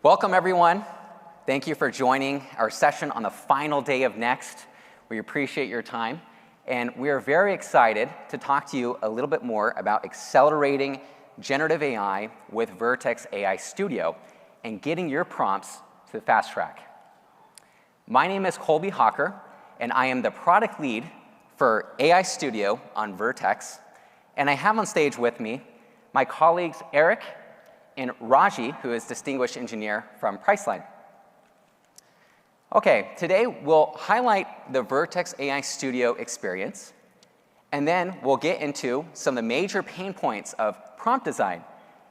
Welcome, everyone. Thank you for joining our session on the final day of Next. We appreciate your time. And we are very excited to talk to you a little bit more about accelerating generative AI with Vertex AI Studio and getting your prompts to the fast track. My name is Colby, and I am the product lead for AI Studio on Vertex. And I have on stage with me my colleagues Eric and Rajy, who is Distinguished Engineer from Priceline. Okay, today we'll highlight the Vertex AI Studio experience, and then we'll get into some of the major pain points of prompt design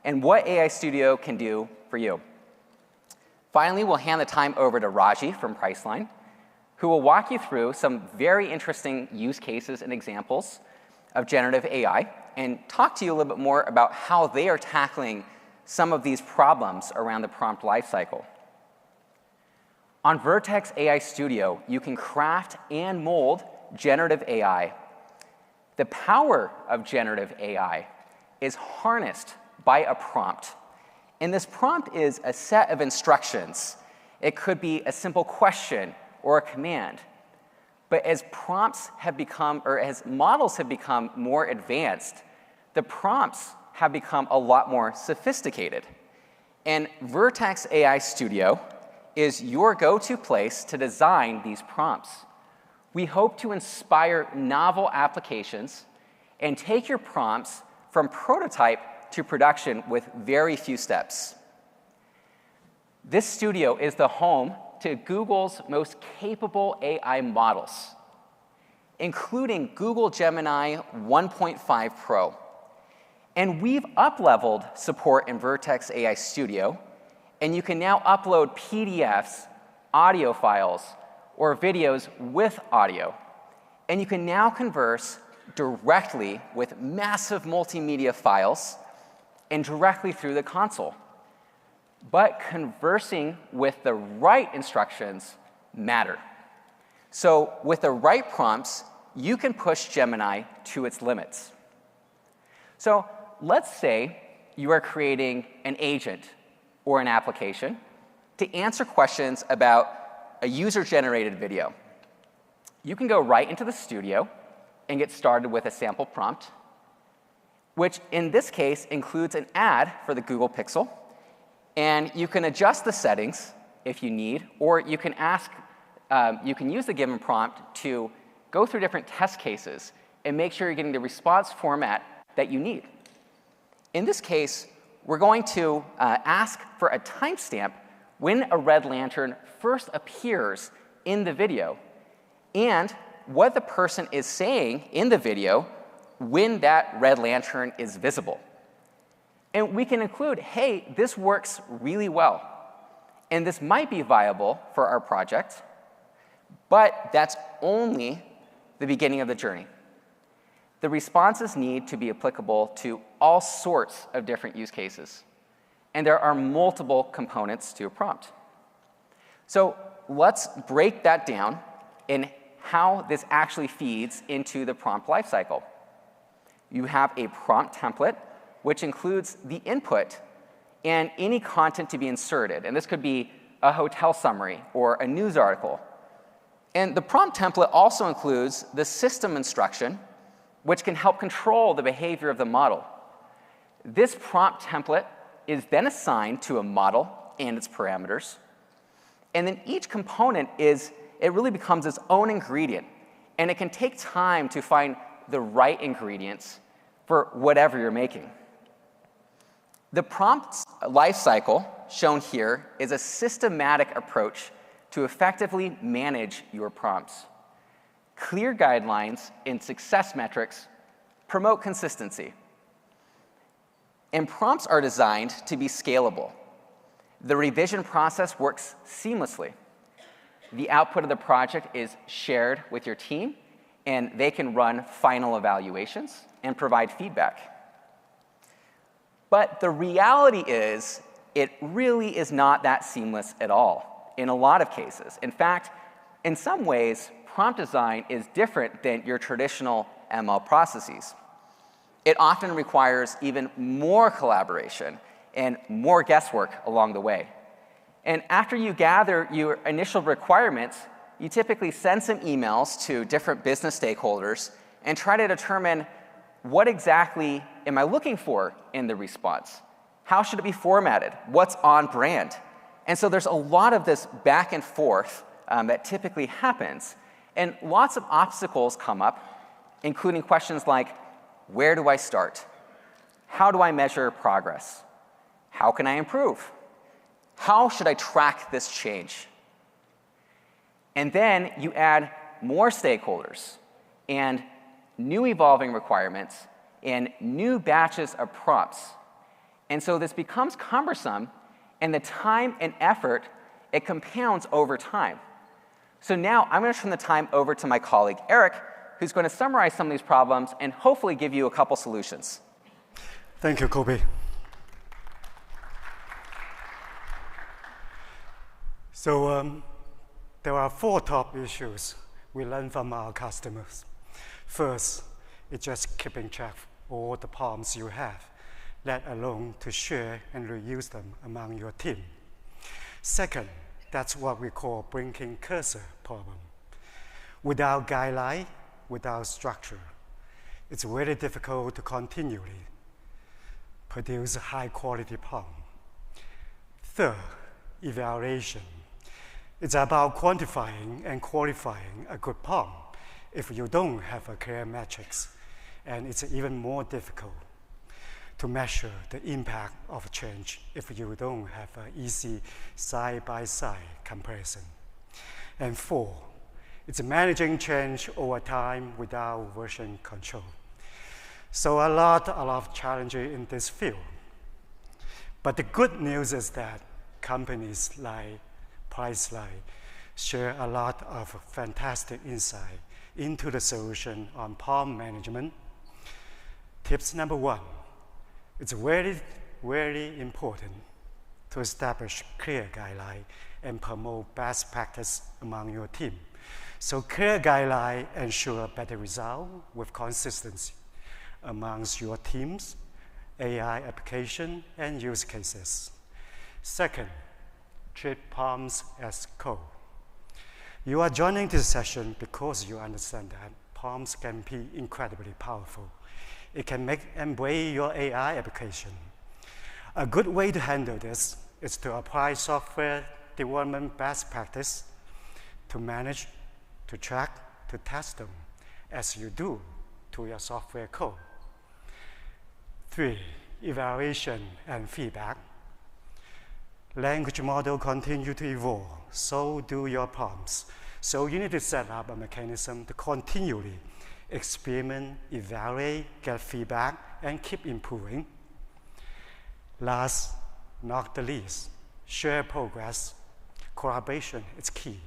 and what AI Studio can do for you. Finally, we'll hand the time over to Rajy from Priceline, who will walk you through some very interesting use cases and examples of generative AI and talk to you a little bit more about how they are tackling some of these problems around the prompt lifecycle. On Vertex AI Studio, you can craft and mold generative AI. The power of generative AI is harnessed by a prompt. And this prompt is a set of instructions. It could be a simple question or a command. But as prompts have become, or as models have become more advanced, the prompts have become a lot more sophisticated. And Vertex AI Studio is your go-to place to design these prompts. We hope to inspire novel applications and take your prompts from prototype to production with very few steps. This studio is the home to Google's most capable AI models, including Google Gemini 1.5 Pro. And we've up-leveled support in Vertex AI Studio, and you can now upload PDFs, audio files, or videos with audio. And you can now converse directly with massive multimedia files and directly through the console. But conversing with the right instructions matter. So with the right prompts, you can push Gemini to its limits. So let's say you are creating an agent or an application to answer questions about a user-generated video. You can go right into the studio and get started with a sample prompt, which in this case includes an ad for the Google Pixel. And you can adjust the settings if you need, or you can use the given prompt to go through different test cases and make sure you're getting the response format that you need. In this case, we're going to ask for a timestamp when a red lantern first appears in the video and what the person is saying in the video when that red lantern is visible. And we can include, hey, this works really well, and this might be viable for our project, but that's only the beginning of the journey. The responses need to be applicable to all sorts of different use cases. And there are multiple components to a prompt. So let's break that down in how this actually feeds into the prompt lifecycle. You have a prompt template, which includes the input and any content to be inserted. And this could be a hotel summary or a news article. And the prompt template also includes the system instruction, which can help control the behavior of the model. This prompt template is then assigned to a model and its parameters. And then each component it really becomes its own ingredient. And it can take time to find the right ingredients for whatever you're making. The prompt lifecycle, shown here, is a systematic approach to effectively manage your prompts. Clear guidelines and success metrics promote consistency. And prompts are designed to be scalable. The revision process works seamlessly. The output of the project is shared with your team, and they can run final evaluations and provide feedback. But the reality is, it really is not that seamless at all in a lot of cases. In fact, in some ways, prompt design is different than your traditional ML processes. It often requires even more collaboration and more guesswork along the way. And after you gather your initial requirements, you typically send some emails to different business stakeholders and try to determine what exactly am I looking for in the response? How should it be formatted? What's on brand? And so there's a lot of this back and forth that typically happens. And lots of obstacles come up, including questions like, where do I start? How do I measure progress? How can I improve? How should I track this change? And then you add more stakeholders and new evolving requirements and new batches of prompts. And so this becomes cumbersome, and the time and effort, it compounds over time. So now I'm going to turn the time over to my colleague, Eric, who's going to summarize some of these problems and hopefully give you a couple solutions. Thank you, Colby. So there are 4 top issues we learn from our customers. First, it's just keeping track of all the prompts you have, let alone to share and reuse them among your team. Second, that's what we call blinking cursor problem. Without guideline, without structure, it's very difficult to continually produce a high-quality prompt. Third, evaluation. It's about quantifying and qualifying a good prompt if you don't have a clear metrics, and it's even more difficult to measure the impact of change if you don't have an easy side-by-side comparison. And 4, it's managing change over time without version control. So a lot of challenges in this field. But the good news is that companies like Priceline share a lot of fantastic insight into the solution on prompt management. Tips number 1, it's very, very important to establish clear guidelines and promote best practice among your team. So clear guidelines ensure better results with consistency amongst your teams, AI application, and use cases. Second, treat prompts as code. You are joining this session because you understand that prompts can be incredibly powerful. It can make and break your AI application. A good way to handle this is to apply software development best practice to manage, to track, to test them as you do to your software code. 3, evaluation and feedback. Language model continue to evolve, so do your prompts. So you need to set up a mechanism to continually experiment, evaluate, get feedback, and keep improving. Last, not the least, share progress. Collaboration is key.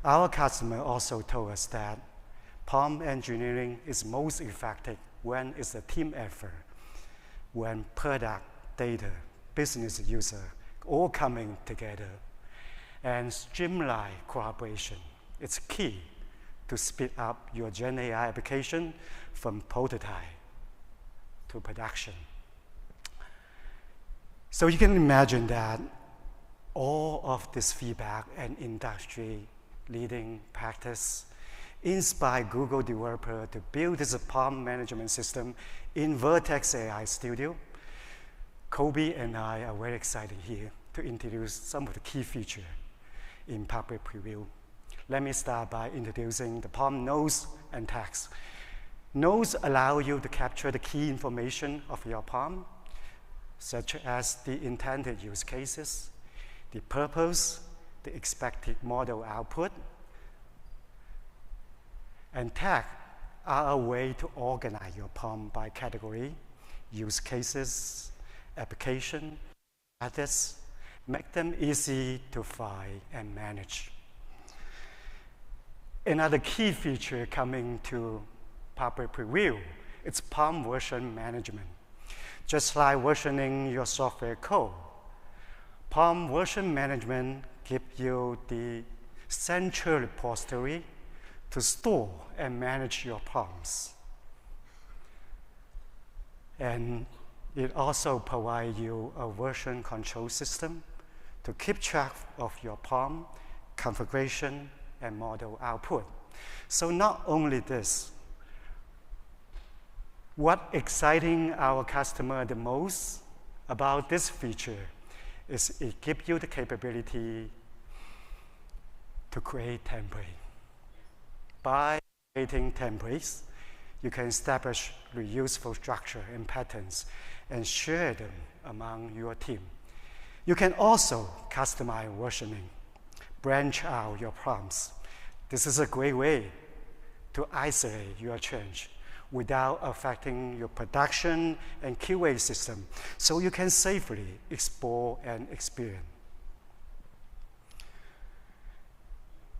Our customer also told us that prompt engineering is most effective when it's a team effort, when product, data, business user all coming together. And streamline collaboration. It's key to speed up your Gen AI application from prototype to production. So you can imagine that all of this feedback and industry leading practice inspire Google developer to build this prompt management system in Vertex AI Studio. Colby and I are very excited here to introduce some of the key features in public preview. Let me start by introducing the prompt nodes and tags. Nodes allow you to capture the key information of your prompt, such as the intended use cases, the purpose, the expected model output. And tags are a way to organize your prompt by category, use cases, application, methods, make them easy to find and manage. Another key feature coming to public preview is prompt version management. Just like versioning your software code, prompt version management gives you the central repository to store and manage your prompts. And it also provides you a version control system to keep track of your prompt, configuration, and model output. So not only this, what exciting our customer the most about this feature is it gives you the capability to create templates. By creating templates, you can establish reusable structure and patterns and share them among your team. You can also customize versioning, branch out your prompts. This is a great way to isolate your change without affecting your production and QA system, so you can safely explore and experiment.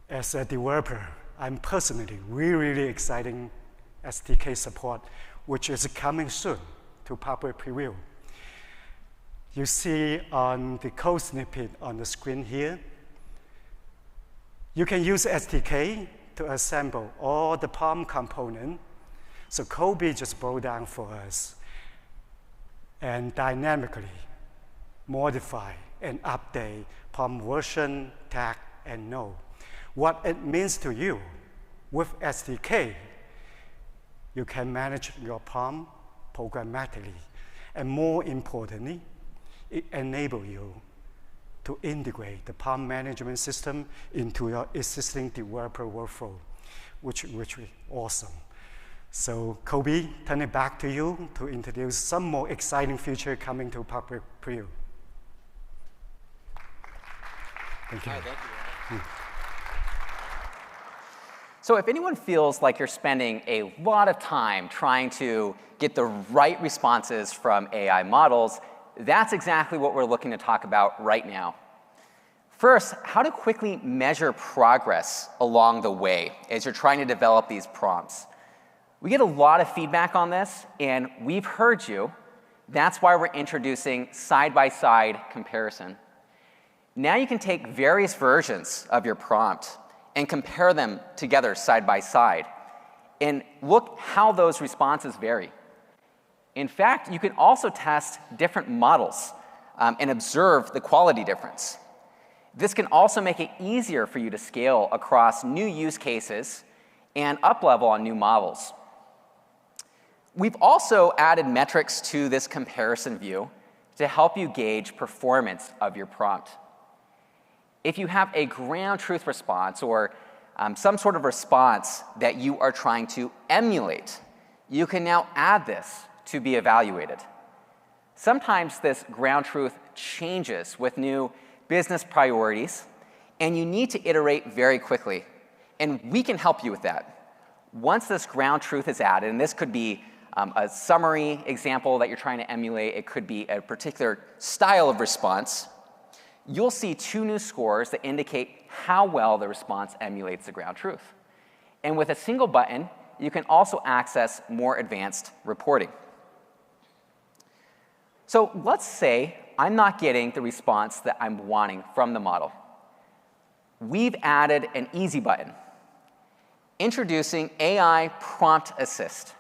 As a developer, I'm personally really excited SDK support, which is coming soon to public preview. You see on the code snippet on the screen here, you can use SDK to assemble all the prompt components. So Colby just broke down for us and dynamically modify and update prompt version, tag, and node. What it means to you with SDK, you can manage your prompt programmatically. And more importantly, it enables you to integrate the prompt management system into your existing developer workflow, which is awesome. So Colby, turn it back to you to introduce some more exciting feature coming to public preview. Thank you. All right, thank you. So if anyone feels like you're spending a lot of time trying to get the right responses from AI models, that's exactly what we're looking to talk about right now. First, how to quickly measure progress along the way as you're trying to develop these prompts. We get a lot of feedback on this, and we've heard you. That's why we're introducing side-by-side comparison. Now you can take various versions of your prompt and compare them together side by side, and look how those responses vary. In fact, you can also test different models and observe the quality difference. This can also make it easier for you to scale across new use cases and up-level on new models. We've also added metrics to this comparison view to help you gauge performance of your prompt. If you have a ground truth response or some sort of response that you are trying to emulate, you can now add this to be evaluated. Sometimes this ground truth changes with new business priorities, and you need to iterate very quickly. And we can help you with that. Once this ground truth is added, and this could be a summary example that you're trying to emulate, it could be a particular style of response, you'll see two new scores that indicate how well the response emulates the ground truth. And with a single button, you can also access more advanced reporting. So let's say I'm not getting the response that I'm wanting from the model. We've added an easy button. Introducing AI Prompt Assist.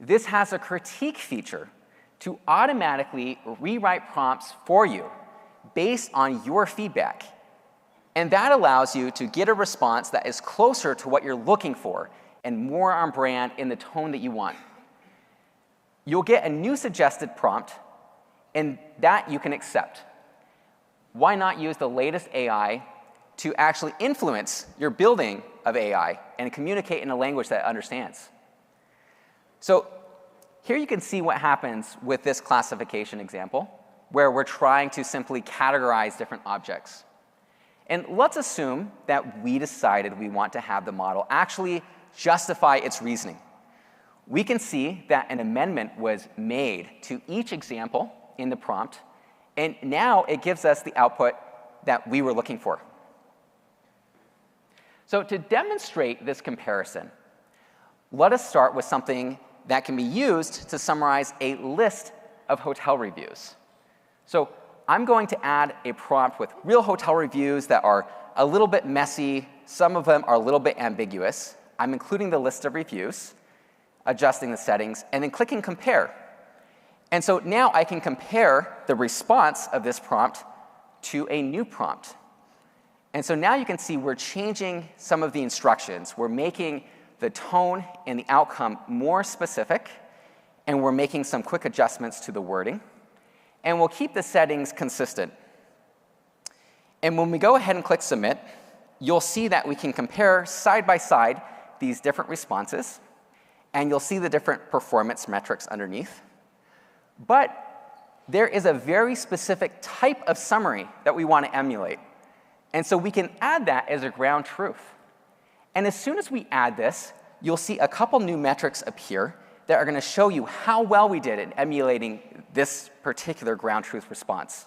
This has a critique feature to automatically rewrite prompts for you based on your feedback. And that allows you to get a response that is closer to what you're looking for and more on brand in the tone that you want. You'll get a new suggested prompt, and that you can accept. Why not use the latest AI to actually influence your building of AI and communicate in a language that it understands? So here you can see what happens with this classification example, where we're trying to simply categorize different objects. And let's assume that we decided we want to have the model actually justify its reasoning. We can see that an amendment was made to each example in the prompt, and now it gives us the output that we were looking for. So to demonstrate this comparison, let us start with something that can be used to summarize a list of hotel reviews. So I'm going to add a prompt with real hotel reviews that are a little bit messy. Some of them are a little bit ambiguous. I'm including the list of reviews, adjusting the settings, and then clicking Compare. And so now I can compare the response of this prompt to a new prompt. And so now you can see we're changing some of the instructions. We're making the tone and the outcome more specific, and we're making some quick adjustments to the wording. And we'll keep the settings consistent. And when we go ahead and click Submit, you'll see that we can compare side by side these different responses, and you'll see the different performance metrics underneath. But there is a very specific type of summary that we want to emulate. And so we can add that as a ground truth. And as soon as we add this, you'll see a couple new metrics appear that are going to show you how well we did in emulating this particular ground truth response.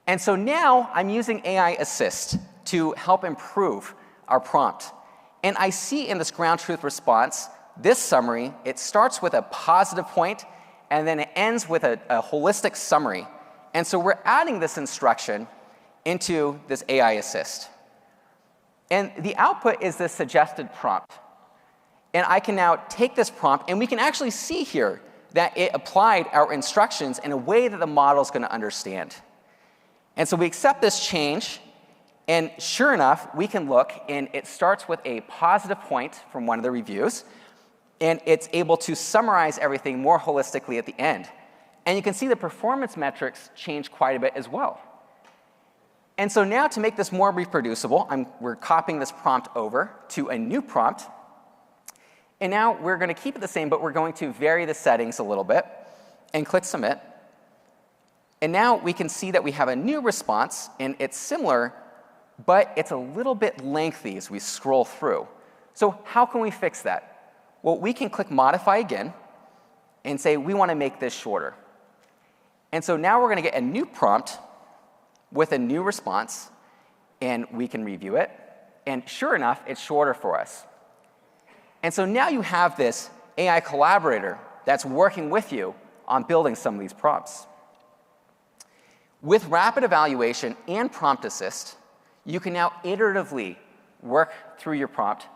And so now I'm using AI Assist to help improve our prompt. And I see in this ground truth response, this summary, it starts with a positive point, and then it ends with a holistic summary. And so we're adding this instruction into this AI Assist. And the output is this suggested prompt. And I can now take this prompt, and we can actually see here that it applied our instructions in a way that the model is going to understand. And so we accept this change, and sure enough, we can look, and it starts with a positive point from one of the reviews, and it's able to summarize everything more holistically at the end. And you can see the performance metrics change quite a bit as well. And so now to make this more reproducible, we're copying this prompt over to a new prompt. And now we're going to keep it the same, but we're going to vary the settings a little bit and click Submit. And now we can see that we have a new response, and it's similar, but it's a little bit lengthy as we scroll through. So how can we fix that? Well, we can click Modify again and say we want to make this shorter. And so now we're going to get a new prompt with a new response, and we can review it. And sure enough, it's shorter for us. And so now you have this AI collaborator that's working with you on building some of these prompts. With rapid evaluation and prompt assist, you can now iteratively work through your prompt,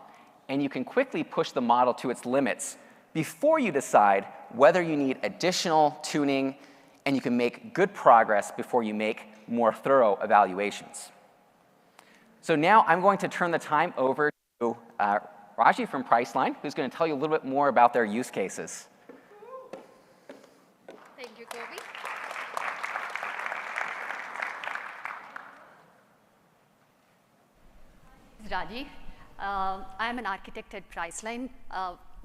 and you can quickly push the model to its limits before you decide whether you need additional tuning, and you can make good progress before you make more thorough evaluations. So now I'm going to turn the time over to Rajy from Priceline, who's going to tell you a little bit more about their use cases. Thank you, Colby. This is Rajy. I'm an architect at Priceline,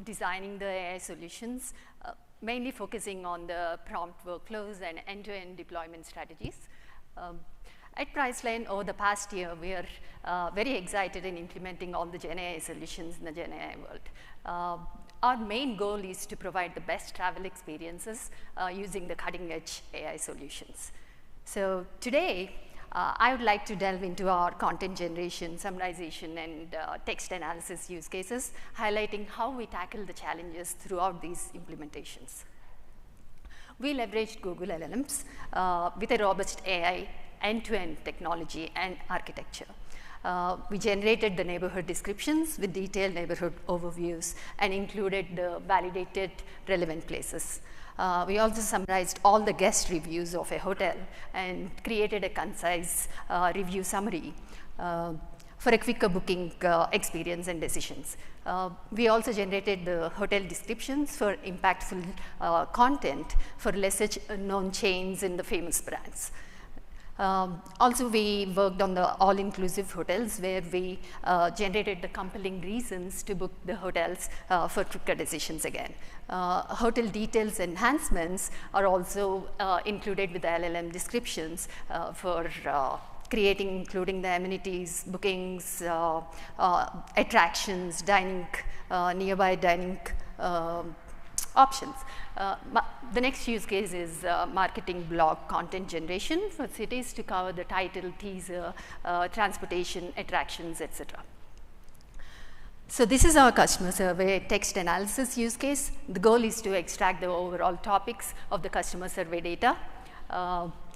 designing the AI solutions, mainly focusing on the prompt workflows and end-to-end deployment strategies. At Priceline, over the past year, we are very excited in implementing all the Gen AI solutions in the Gen AI world. Our main goal is to provide the best travel experiences using the cutting-edge AI solutions. So today, I would like to delve into our content generation, summarization, and text analysis use cases, highlighting how we tackle the challenges throughout these implementations. We leveraged Google LLMs with a robust AI end-to-end technology and architecture. We generated the neighborhood descriptions with detailed neighborhood overviews and included the validated relevant places. We also summarized all the guest reviews of a hotel and created a concise review summary for a quicker booking experience and decisions. We also generated the hotel descriptions for impactful content for lesser known chains in the famous brands. Also, we worked on the all-inclusive hotels, where we generated the compelling reasons to book the hotels for quicker decisions again. Hotel details enhancements are also included with the LLM descriptions for including the amenities, bookings, attractions, dining, nearby dining options. The next use case is marketing blog content generation for cities to cover the title, teaser, transportation, attractions, etc. So this is our customer survey text analysis use case. The goal is to extract the overall topics of the customer survey data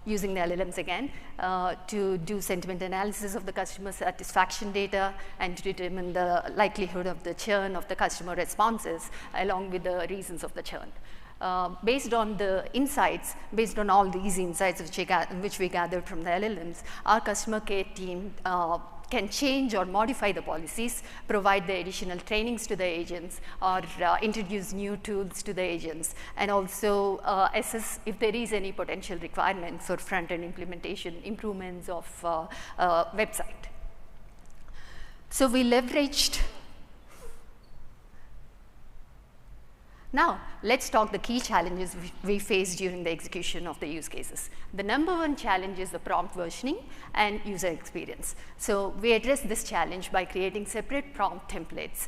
using the LLMs again to do sentiment analysis of the customer satisfaction data and to determine the likelihood of the churn of the customer responses along with the reasons of the churn. Based on the insights, based on all these insights which we gathered from the LLMs, our customer care team can change or modify the policies, provide the additional trainings to the agents, or introduce new tools to the agents, and also assess if there is any potential requirement for front-end implementation, improvements of website. So we leveraged. Now, let's talk the key challenges we faced during the execution of the use cases. The number one challenge is the prompt versioning and user experience. So we addressed this challenge by creating separate prompt templates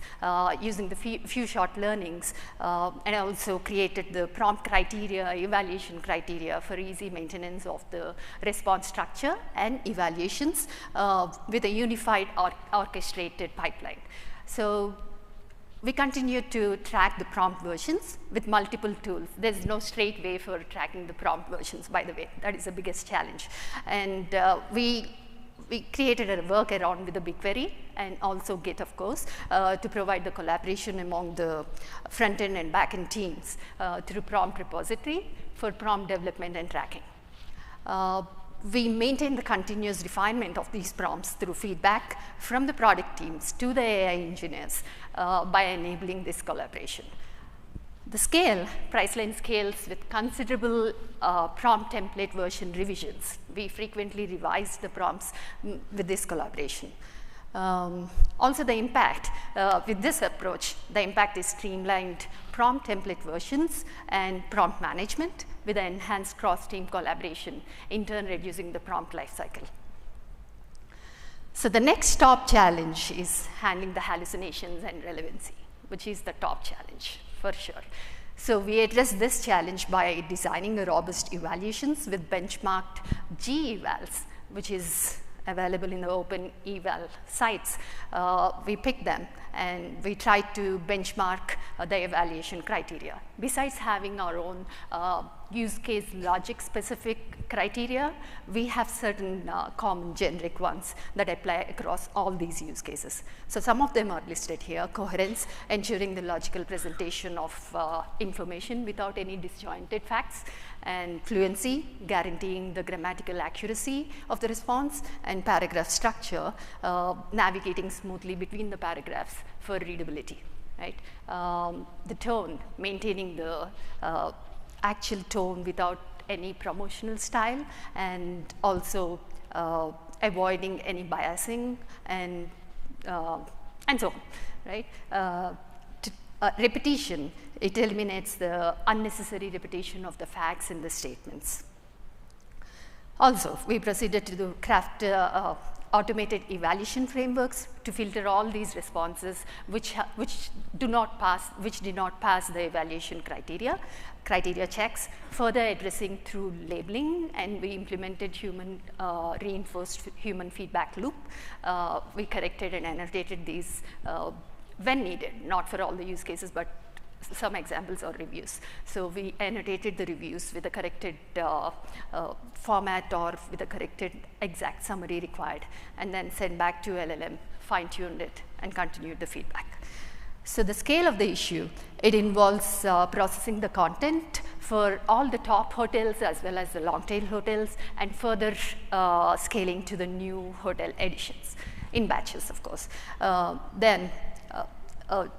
using the few short learnings, and also created the prompt criteria, evaluation criteria for easy maintenance of the response structure and evaluations with a unified orchestrated pipeline. So we continue to track the prompt versions with multiple tools. There's no straight way for tracking the prompt versions, by the way. That is the biggest challenge. And we created a workaround with the BigQuery and also Git, of course, to provide the collaboration among the front-end and back-end teams through prompt repository for prompt development and tracking. We maintain the continuous refinement of these prompts through feedback from the product teams to the AI engineers by enabling this collaboration. The scale, Priceline scales with considerable prompt template version revisions. We frequently revise the prompts with this collaboration. Also the impact, with this approach, the impact is streamlined prompt template versions and prompt management with enhanced cross-team collaboration, in turn reducing the prompt lifecycle. So the next top challenge is handling the hallucinations and relevancy, which is the top challenge for sure. So we address this challenge by designing a robust evaluations with benchmarked G-evals, which is available in the open eval sites. We pick them and we try to benchmark the evaluation criteria. Besides having our own use case logic specific criteria, we have certain common generic ones that apply across all these use cases. So some of them are listed here: coherence, ensuring the logical presentation of information without any disjointed facts, and fluency, guaranteeing the grammatical accuracy of the response, and paragraph structure, navigating smoothly between the paragraphs for readability, right? The tone, maintaining the actual tone without any promotional style, and also avoiding any biasing and so on, right? Repetition, it eliminates the unnecessary repetition of the facts in the statements. Also, we proceeded to craft automated evaluation frameworks to filter all these responses which did not pass the evaluation criteria checks, further addressing through labeling, and we implemented reinforced human feedback loop. We corrected and annotated these when needed, not for all the use cases, but some examples or reviews. So we annotated the reviews with the corrected format or with the corrected exact summary required, and then sent back to LLM, fine-tuned it, and continued the feedback. So the scale of the issue, it involves processing the content for all the top hotels as well as the long-tail hotels, and further scaling to the new hotel additions in batches, of course.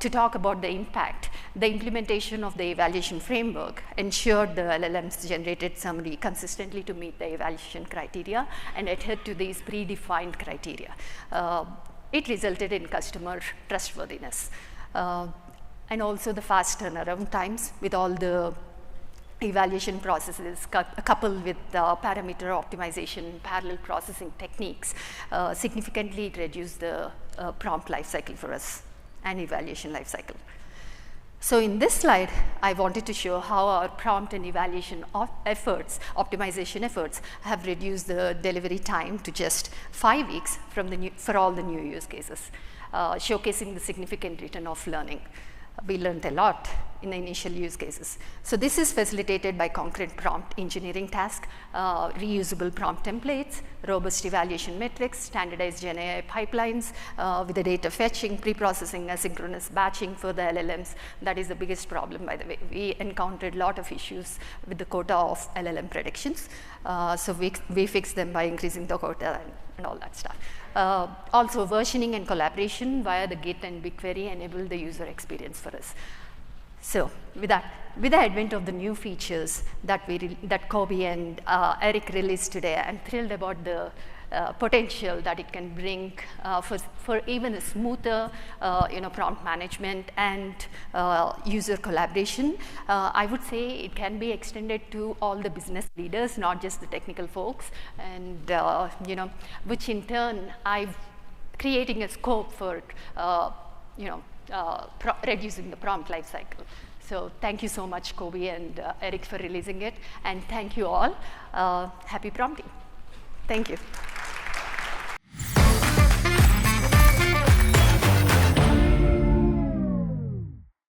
To talk about the impact, the implementation of the evaluation framework ensured the LLMs generated summary consistently to meet the evaluation criteria and adhered to these predefined criteria. It resulted in customer trustworthiness. And also the fast turnaround times with all the evaluation processes coupled with parameter optimization, parallel processing techniques, significantly reduced the prompt lifecycle for us and evaluation lifecycle. So in this slide, I wanted to show how our prompt and evaluation efforts, optimization efforts, have reduced the delivery time to just 5 weeks for all the new use cases, showcasing the significant return of learning. We learned a lot in the initial use cases. So this is facilitated by concurrent prompt engineering task, reusable prompt templates, robust evaluation metrics, standardized Gen AI pipelines with the data fetching, pre-processing, asynchronous batching for the LLMs. That is the biggest problem, by the way. We encountered a lot of issues with the quota of LLM predictions. So we fixed them by increasing the quota and all that stuff. Also, versioning and collaboration via the Git and BigQuery enable the user experience for us. So with the advent of the new features that Colby and Eric released today, I'm thrilled about the potential that it can bring for even a smoother prompt management and user collaboration. I would say it can be extended to all the business leaders, not just the technical folks, and which in turn creating a scope for reducing the prompt lifecycle. So thank you so much, Colby and Eric, for releasing it, and thank you all. Happy prompting. Thank you.